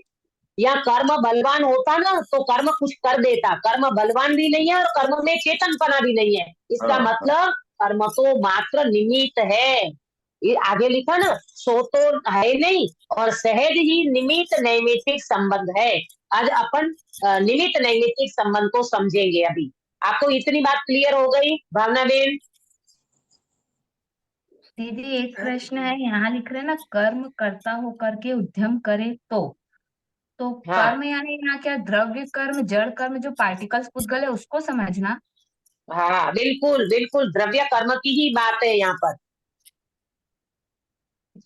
या कर्म बलवान होता ना तो कर्म कुछ कर देता। कर्म बलवान भी नहीं है और कर्म में चेतनपना भी नहीं है। इसका हाँ, मतलब कर्म तो मात्र निमित्त है। ये आगे लिखा ना, सो तो है नहीं और सहज ही निमित्त नैमित्तिक संबंध है। आज अपन निमित्त नैमित्तिक संबंध को समझेंगे। अभी आपको इतनी बात क्लियर हो गई भावना बेन? दीदी एक प्रश्न है, यहाँ लिख रहे हैं ना कर्म कर्ता होकर के उद्यम करे तो हाँ कर्म यानी यहाँ क्या द्रव्य कर्म, जड़ कर्म, जो पार्टिकल्स पुद्गल है उसको समझना। हाँ, बिल्कुल बिल्कुल द्रव्य कर्म की ही बात है यहाँ पर।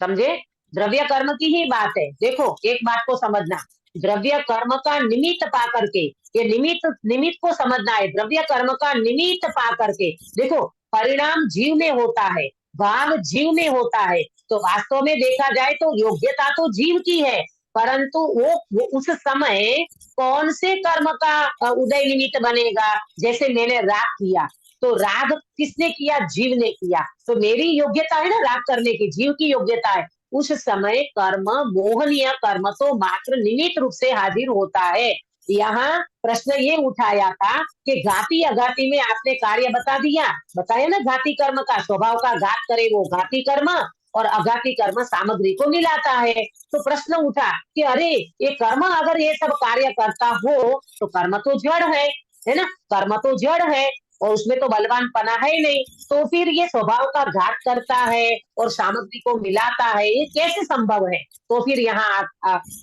समझे? द्रव्य कर्म की ही बात है। देखो एक बात को समझना, द्रव्य कर्म का निमित्त पा करके, ये निमित्त को समझना है। द्रव्य कर्म का निमित्त पा करके देखो, परिणाम जीव में होता है, भाव जीव में होता है। तो वास्तव में देखा जाए तो योग्यता तो जीव की है, परंतु वो उस समय कौन से कर्म का उदय निमित्त बनेगा? जैसे मैंने राग किया तो राग किसने किया? जीव ने किया। तो मेरी योग्यता है ना राग करने की, जीव की योग्यता है। उस समय कर्म, मोहनीय कर्म तो मात्र निमित्त रूप से हाजिर होता है। यहाँ प्रश्न ये उठाया था कि घाती अघाती में आपने कार्य बता दिया, बताया ना, घाती कर्म का स्वभाव का घात करे वो घाती कर्म और अघाती कर्म सामग्री को मिलाता है। तो प्रश्न उठा कि अरे ये कर्म अगर ये सब कार्य करता हो तो कर्म तो जड़ है ना? कर्म तो जड़ है और उसमें तो बलवानपना है ही नहीं, तो फिर ये स्वभाव का घात करता है और सामग्री को मिलाता है, ये कैसे संभव है? तो फिर यहाँ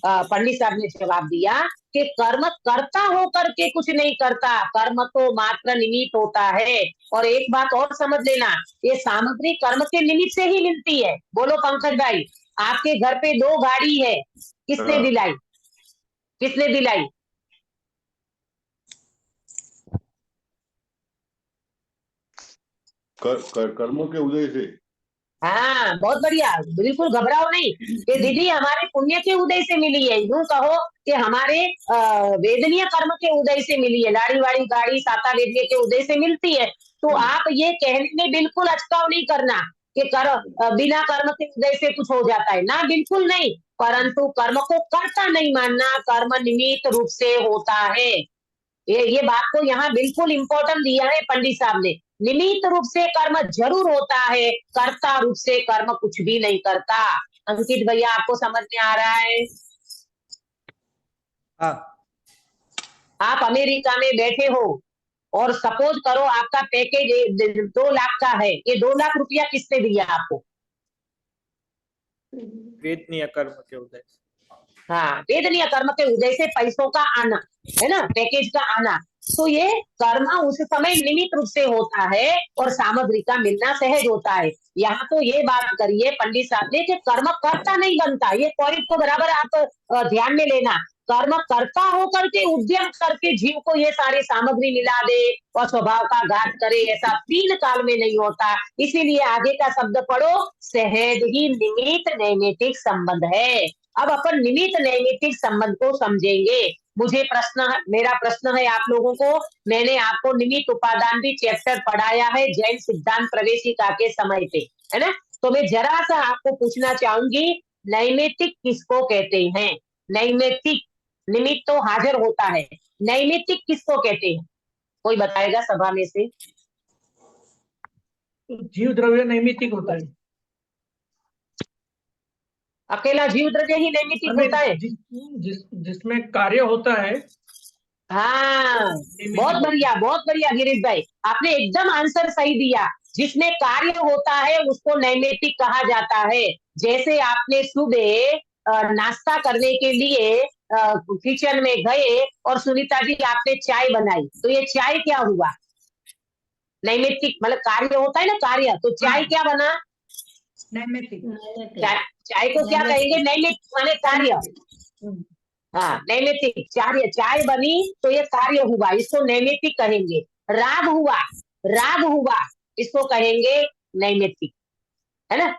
पंडित साहब ने जवाब दिया कि कर्म कर्ता होकर के कुछ नहीं करता, कर्म तो मात्र निमित्त होता है। और एक बात और समझ लेना, ये सामग्री कर्म के निमित्त से ही मिलती है। बोलो पंकज भाई, आपके घर पे 2 गाड़ी है, किसने हाँ। दिलाई? किसने दिलाई? कर्मों के उदय से। हाँ, बहुत बढ़िया, बिल्कुल घबराओ नहीं। ये दीदी हमारे पुण्य के उदय से मिली है, यूं कहो कि हमारे वेदनीय कर्म के उदय से मिली है। लाड़ी वाड़ी गाड़ी साता वेदनीय के उदय से मिलती है। तो आप ये कहने में बिल्कुल अचकाव नहीं करना कि बिना कर्म के उदय से कुछ हो जाता है ना, बिल्कुल नहीं। परंतु कर्म को कर्ता नहीं मानना, कर्म निमित्त रूप से होता है। ये बात को यहाँ बिल्कुल इम्पोर्टेंट दिया है पंडित साहब ने। निमित्त रूप से कर्म जरूर होता है, कर्ता रूप से कर्म कुछ भी नहीं करता। अंकित भैया, आपको समझ में आ रहा है? हाँ। आप अमेरिका में बैठे हो और सपोज करो आपका पैकेज 2 लाख का है, ये 2 लाख रुपया किसने दिया आपको? वेदनीय कर्म के उदय से। हाँ, वेदनीय कर्म के उदय से पैसों का आना, है ना, पैकेज का आना। तो ये कर्म उस समय निमित्त रूप से होता है और सामग्री का मिलना सहज होता है। यहाँ तो ये बात करिए पंडित साहब ने कि कर्म कर्ता नहीं बनता, ये पॉइंट को बराबर आप ध्यान में लेना। कर्म कर्ता होकर के उद्यम करके जीव को ये सारी सामग्री मिला दे और स्वभाव का घात करे, ऐसा 3 काल में नहीं होता। इसीलिए आगे का शब्द पढ़ो, सहज ही निमित्त नैमित्तिक संबंध है। अब अपन निमित्त नैमित्तिक संबंध को समझेंगे। मेरा प्रश्न है आप लोगों को, मैंने आपको निमित्त उपादान भी चैप्टर पढ़ाया है जैन सिद्धांत प्रवेशिका के समय पे, है ना। तो मैं जरा सा आपको पूछना चाहूंगी, नैमित्तिक किसको कहते हैं? नैमित्तिक, निमित्त तो हाजिर होता है, नैमित्तिक किसको कहते हैं? कोई बताएगा सभा में से? जीव द्रव्य नैमित्तिक होता है। अकेला जीव द्रव्य ही नैमित्तिक होता है? जिसमें कार्य होता है। हाँ, बहुत बढ़िया गिरीश भाई, आपने एकदम आंसर सही दिया। जिसमें कार्य होता है उसको नैमित्तिक कहा जाता है। जैसे आपने सुबह नाश्ता करने के लिए किचन में गए और सुनीता जी आपने चाय बनाई, तो ये चाय क्या हुआ? नैमित्तिक, मतलब कार्य होता है ना, कार्य। तो चाय क्या बना? नैमित्तिक। चाय को क्या कहेंगे? नैमित्तिक माने कार्य। हाँ, नैमित्तिक। चाय बनी तो ये कार्य हुआ, इसको नैमित्तिक कहेंगे। राग हुआ इसको कहेंगे नैमित्तिक, है ना।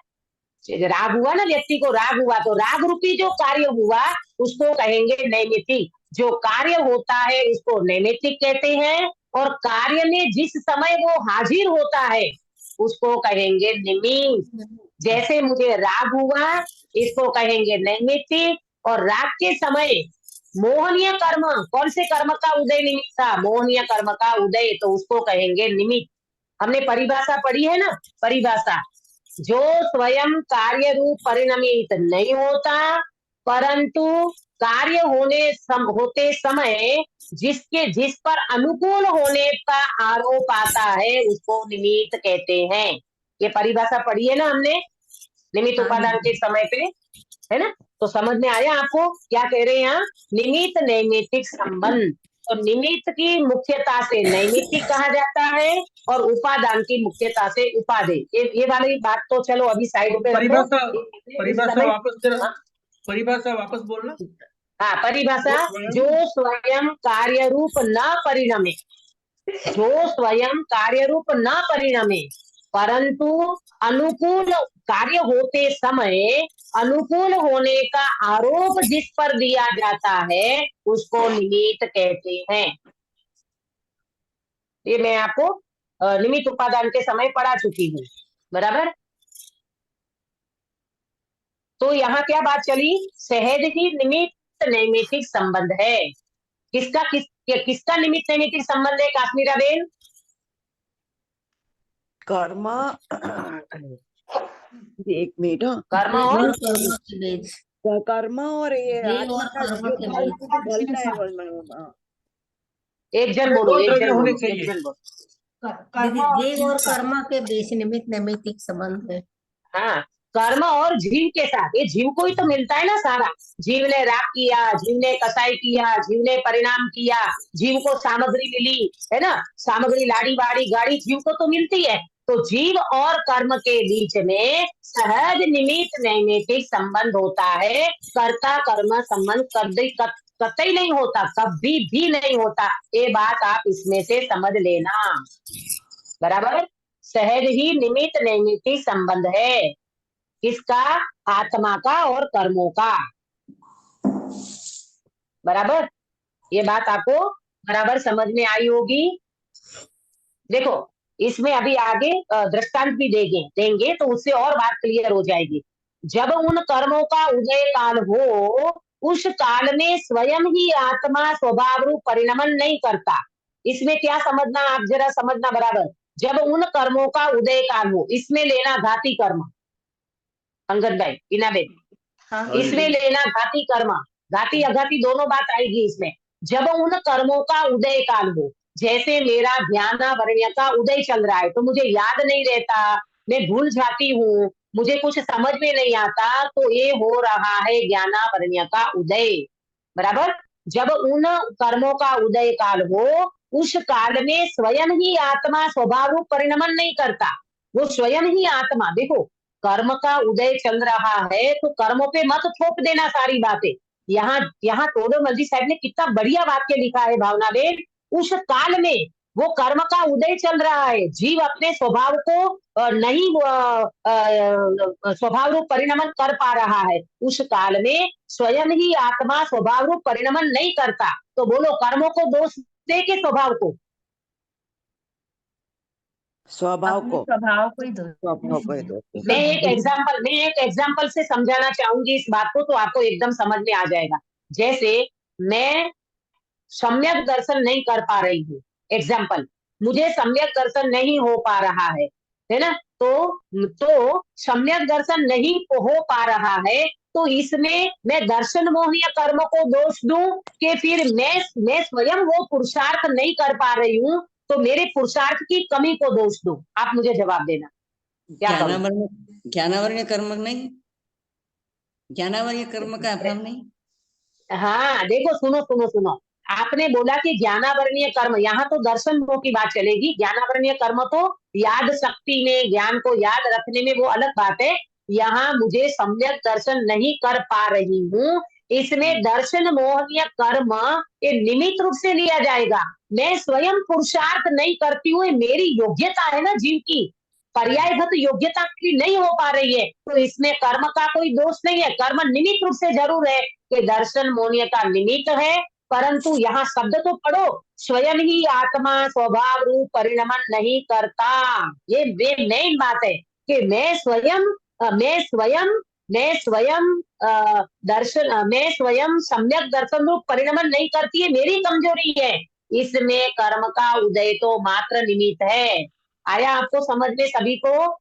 राग हुआ ना, व्यक्ति को राग हुआ, तो राग रूपी जो कार्य हुआ उसको कहेंगे नैमित्तिक। जो कार्य होता है उसको नैमित्तिक कहते हैं, और कार्य में जिस समय वो हाजिर होता है उसको कहेंगे निमित्त। जैसे मुझे राग हुआ, इसको कहेंगे नैमित्तिक। और राग के समय मोहनीय कर्म, कौन से कर्म का उदय निमित्त था? मोहनीय कर्म का उदय, तो उसको कहेंगे निमित्त। हमने परिभाषा पढ़ी है ना, परिभाषा, जो स्वयं कार्य रूप परिणमित नहीं होता, परंतु कार्य होते समय जिस पर अनुकूल होने का आरोप आता है उसको निमित्त कहते हैं। ये परिभाषा पढ़ी है ना हमने, निमित्त उपादान के समय पे, है ना। तो समझ में आया आपको क्या कह रहे हैं यहाँ? निमित्त नैमित्तिक संबंध। तो निमित्त की मुख्यता से नैमित्तिक कहा जाता है और उपादान की मुख्यता से उपादेय। ये वाली बात तो चलो अभी साइड पे रखो। परिभाषा वापस बोलना। हाँ, परिभाषा, जो स्वयं कार्य रूप न परिणमे, जो स्वयं कार्य रूप न परिणमे, परंतु अनुकूल कार्य होते समय अनुकूल होने का आरोप जिस पर दिया जाता है उसको निमित्त कहते हैं। ये मैं आपको निमित्त उपादान के समय पढ़ा चुकी हूँ, बराबर। तो यहाँ क्या बात चली? सहज ही निमित्त नैमित्तिक संबंध है। किसका निमित्त नैमित्तिक संबंध है काश्मीरा बेन? कर्म, एक मिनट, कर्म और कर्म और ये आत्मा का जो ढलता है एक जन बोलो, जीव और कर्म के बीच निमित्त नैमित्तिक संबंध है। हाँ, कर्म और जीव के साथ, ये जीव को ही तो मिलता है ना सारा। जीव ने राग किया, जीव ने कसाई किया, जीव ने परिणाम किया, जीव को सामग्री मिली, है ना। सामग्री लाड़ी बाड़ी गाड़ी जीव को तो मिलती है। तो जीव और कर्म के बीच में सहज निमित्त नैमित्तिक संबंध होता है। कर्ता कर्म संबंध कतई नहीं होता, कभी भी नहीं होता। ये बात आप इसमें से समझ लेना, बराबर। सहज ही निमित्त नैमित्तिक संबंध है। किसका? आत्मा का और कर्मों का, बराबर। ये बात आपको बराबर समझ में आई होगी। देखो इसमें अभी आगे दृष्टांत भी देंगे तो उससे और बात क्लियर हो जाएगी। जब उन कर्मों का उदय काल हो, उस काल में स्वयं ही आत्मा स्वभाव रूप परिणमन नहीं करता। इसमें क्या समझना, आप जरा समझना बराबर। जब उन कर्मों का उदय काल हो, इसमें लेना घाती कर्म, अंगद भाई, इनाबेन, हाँ इसमें लेना घाती कर्म, घाती अघाती दोनों बात आएगी इसमें। जब उन कर्मों का उदय काल हो, जैसे मेरा ज्ञानावरण्य का उदय चल रहा है तो मुझे याद नहीं रहता, मैं भूल जाती हूँ, मुझे कुछ समझ में नहीं आता, तो ये हो रहा है ज्ञानावरण्य का उदय, बराबर। जब उन कर्मों का उदय काल हो, उस काल में स्वयं ही आत्मा स्वभाव रूप परिणमन नहीं करता। वो स्वयं ही आत्मा, देखो कर्म का उदय चल रहा है तो कर्मों पे मत थोप देना सारी बातें। यहाँ टोडर मल साहब ने कितना बढ़िया वाक्य लिखा है भावना बेन। उस काल में वो कर्म का उदय चल रहा है, जीव अपने स्वभाव को नहीं स्वभाव रूप परिणमन कर पा रहा है, उस काल में स्वयं ही आत्मा स्वभाव रूप परिणमन नहीं करता। तो बोलो कर्मों को दोष दे के स्वभाव को, स्वभाव अपने को, स्वभाव को ही दोष स्वभाव को ही दोष देते मैं हैं। एक एग्जाम्पल से समझाना चाहूंगी इस बात को, तो आपको एकदम समझ में आ जाएगा। जैसे मैं सम्यक दर्शन नहीं कर पा रही हूँ, एग्जाम्पल, मुझे सम्यक दर्शन नहीं हो पा रहा है ना, तो सम्यक दर्शन नहीं हो पा रहा है, तो इसमें मैं दर्शन मोहनीय कर्म को दोष दूं कि फिर मैं स्वयं वो पुरुषार्थ नहीं कर पा रही हूँ, तो मेरे पुरुषार्थ की कमी को दोष दूं? आप मुझे जवाब देना, क्या करूं? ज्ञानावरणीय कर्म नहीं, ज्ञानावरणीय कर्म का अभाव नहीं। हाँ देखो, सुनो, आपने बोला कि ज्ञानावरणीय कर्म, यहाँ तो दर्शन मोह की बात चलेगी। ज्ञानावरणीय कर्म तो याद शक्ति में, ज्ञान को याद रखने में, वो अलग बात है। यहाँ मुझे सम्यक दर्शन नहीं कर पा रही हूँ, इसमें दर्शन मोहनीय कर्म ये निमित्त रूप से लिया जाएगा। मैं स्वयं पुरुषार्थ नहीं करती हूँ, मेरी योग्यता है ना जीव की, पर्यायगत योग्यता की नहीं हो पा रही है, तो इसमें कर्म का कोई दोष नहीं है। कर्म निमित्त रूप से जरूर है कि दर्शन मोहनीय का निमित्त है, परंतु यहाँ शब्द तो पढ़ो, स्वयं ही आत्मा स्वभाव रूप परिणमन नहीं करता। ये मेन बात है कि मैं स्वयं सम्यक दर्शन रूप परिणमन नहीं करती है, मेरी कमजोरी है। इसमें कर्म का उदय तो मात्र निमित्त है। आया आपको समझ में सभी को?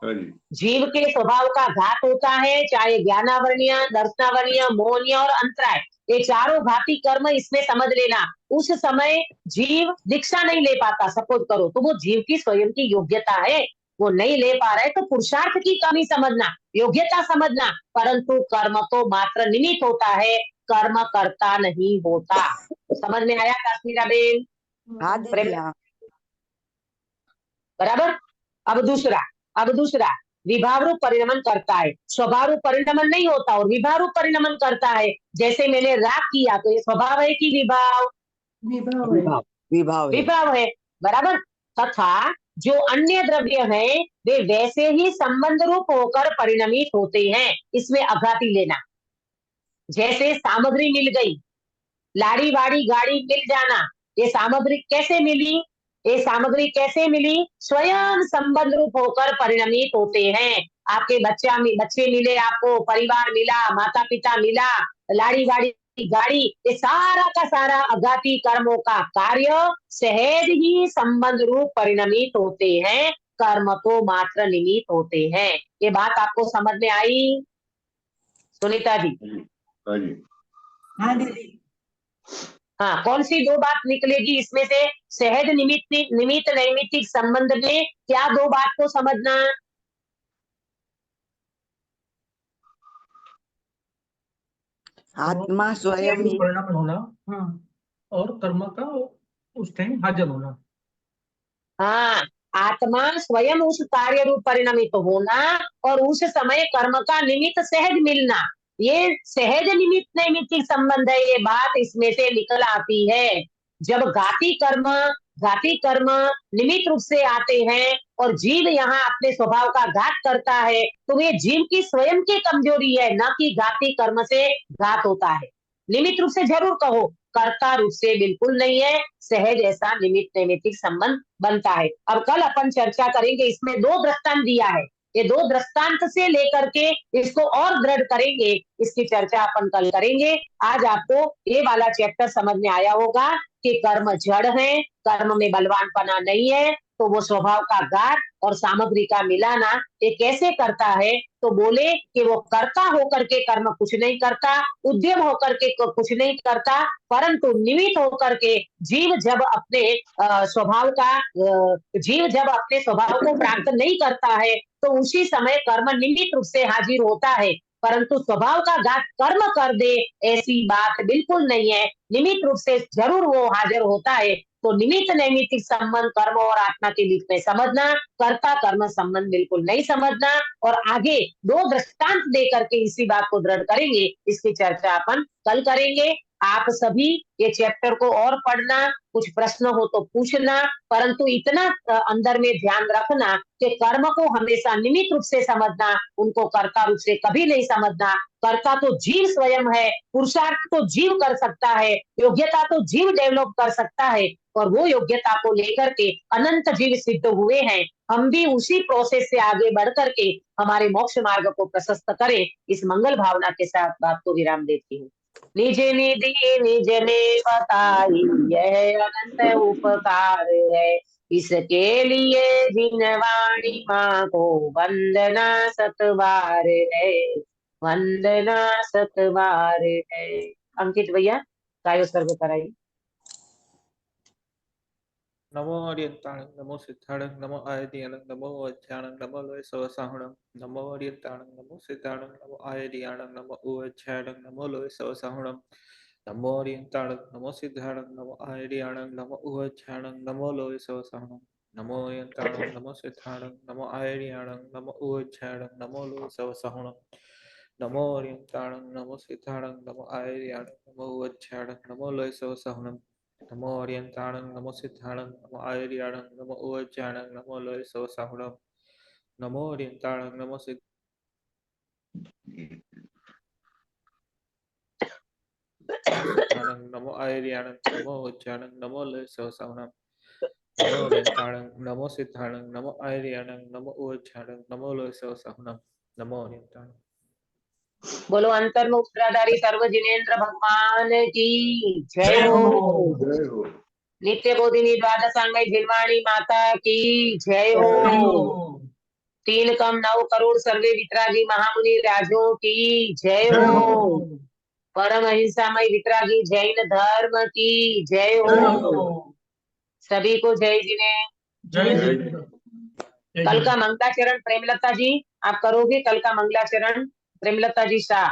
जीव के स्वभाव का घात होता है, चाहे ज्ञानावरणीय, दर्शनावरणीय, मोहनीय और अंतराय, ये चारों घाती कर्म इसमें समझ लेना। उस समय जीव दीक्षा नहीं ले पाता, सपोज करो, तो वो जीव की स्वयं की योग्यता है, वो नहीं ले पा रहा है, तो पुरुषार्थ की कमी समझना, योग्यता समझना, परंतु कर्म तो मात्र निमित्त होता है, कर्म करता नहीं होता। समझ में आया काश्मीरा बेन? हाँ दीदी, हाँ। बराबर। अब दूसरा विभाव रूप परिणमन करता है, स्वभाव रूप परिणमन नहीं होता और विभाव रूप परिणमन करता है। जैसे मैंने राग किया तो ये स्वभाव है कि विभाव? विभाव है, बराबर। तथा जो अन्य द्रव्य है वे वैसे ही संबंध रूप होकर परिणमित होते हैं, इसमें अघाती लेना। जैसे सामग्री मिल गई, लाड़ी वाड़ी गाड़ी मिल जाना, ये सामग्री कैसे मिली? कैसे मिली? स्वयं संबंध रूप होकर परिणमित होते हैं। आपके बच्चे मिले, आपको परिवार मिला, माता पिता मिला, लाड़ी वाड़ी गाड़ी, ये सारा का सारा अघाती कर्मों का कार्य सहज ही संबंध रूप परिणमित होते हैं, कर्म तो मात्र निमित्त होते हैं। ये बात आपको समझ में आई सुनीता जी? हाँ दीदी। हाँ, कौन सी दो बात निकलेगी इसमें से? सहज निमित्त नैमित्तिक संबंध में क्या दो बात को समझना? आत्मा स्वयं ही परिणाम होना और कर्म का उस टाइम हाजिर होना। हाँ, आत्मा स्वयं उस कार्य रूप परिणमित होना और उस समय कर्म का निमित्त सहज मिलना, ये सहज निमित्त नैमित्तिक संबंध है। ये बात इसमें से निकल आती है। जब घाती कर्म निमित्त रूप से आते हैं और जीव यहाँ अपने स्वभाव का घात करता है, तो ये जीव की स्वयं की कमजोरी है, न कि घाती कर्म से घात होता है। निमित्त रूप से जरूर कहो, कर्ता रूप से बिल्कुल नहीं है, सहज ऐसा निमित्त नैमित्तिक संबंध बनता है। अब कल अपन चर्चा करेंगे, इसमें 2 दृष्टांत दिया है, ये 2 दृष्टांत से लेकर के इसको और दृढ़ करेंगे, इसकी चर्चा अपन कल करेंगे। आज आपको ये वाला चैप्टर समझ में आया होगा कि कर्म जड़ है, कर्म में बलवानपना नहीं है, तो वो स्वभाव का गाढ़ और सामग्री का मिलाना ये कैसे करता है, तो बोले कि वो कर्ता होकर के कर्म कुछ नहीं करता, उद्यम होकर के कुछ नहीं करता, परंतु निमित्त होकर के जीव जब अपने स्वभाव का जीव जब अपने स्वभाव को प्राप्त नहीं करता है तो उसी समय कर्म निमित्त रूप से हाजिर होता है, परंतु स्वभाव का घात कर्म कर दे ऐसी बात बिल्कुल नहीं है, निमित्त रूप से जरूर वो हाजिर होता है। तो निमित्त नैमित्तिक संबंध कर्म और आत्मा के बीच में समझना, कर्ता कर्म संबंध बिल्कुल नहीं समझना, और आगे 2 दृष्टांत दे करके इसी बात को दृढ़ करेंगे, इसकी चर्चा अपन कल करेंगे। आप सभी ये चैप्टर को और पढ़ना, कुछ प्रश्न हो तो पूछना, परंतु इतना अंदर में ध्यान रखना कि कर्म को हमेशा निमित्त रूप से समझना, उनको कर्ता रूप से कभी नहीं समझना। कर्ता तो जीव स्वयं है, पुरुषार्थ तो जीव कर सकता है, योग्यता तो जीव डेवलप कर सकता है, और वो योग्यता को लेकर के अनंत जीव सिद्ध हुए हैं। हम भी उसी प्रोसेस से आगे बढ़ करके हमारे मोक्ष मार्ग को प्रशस्त करें, इस मंगल भावना के साथ बात को विराम देती हूँ। निज निधि निज में बताई यह अनंत उपकार है, इसके लिए जिन वाणी माँ को वंदना सतबार है, वंदना सतबार है। अंकित भैया गायो सर्व कराइए। नमो अर्यंताणं नमो सिद्धाणं नमो आयर्याणं नमो वज्राणं नमो लोय सवसाहुणं नमो अर्यंताणं नमो सिद्धाणं नमो आयर्याणं नमो वज्राणं नमो लोय सवसाहुणं नमो अर्यंताणं नमो सिद्धाणं नमो आयर्याणं नमो वज्राणं नमो लोय सवसाहुणं नमो अर्यंताणं नमो सिद्धाणं नमो आयर्याणं नमो वज्राणं नमो लोय सवसाहुणं नमो अर्यंताणं नमो सिद्धाणं नमो आयर्याणं नमो वज्राणं नमो लोय सवसाहुणं नमो अर्यंताणं नमो सिद्धाणं नमो आयर्याणं नमो वज्राणं नमो लोय सवसाहुणं नमो अर्यंताणं नमो सिद्धाणं नमो आयर्याणं नमो वज्राणं नमो लोय सवसाहुणं नमो अर्यंताणं नमो सिद्धाणं नमो आयर्याणं नमो वज्राणं नमो लोय सवसाहुणं नमो अर्यंताणं। बोलो अंतर्मुखधारी सर्व जिनेन्द्र भगवान की जय हो। जय हो। नित्य बोधिनी द्वादशांगी झिलवाणी माता की जय हो। 3 कम 9 करोड़ सर्वे वितरागी महामुनि राजों की जय हो। परम अहिंसामय वितरागी जैन धर्म की जय हो। सभी को जय जिने। कल का मंगलाचरण प्रेमलता जी आप करोगे, कल का मंगलाचरण प्रेमलता जी शाह।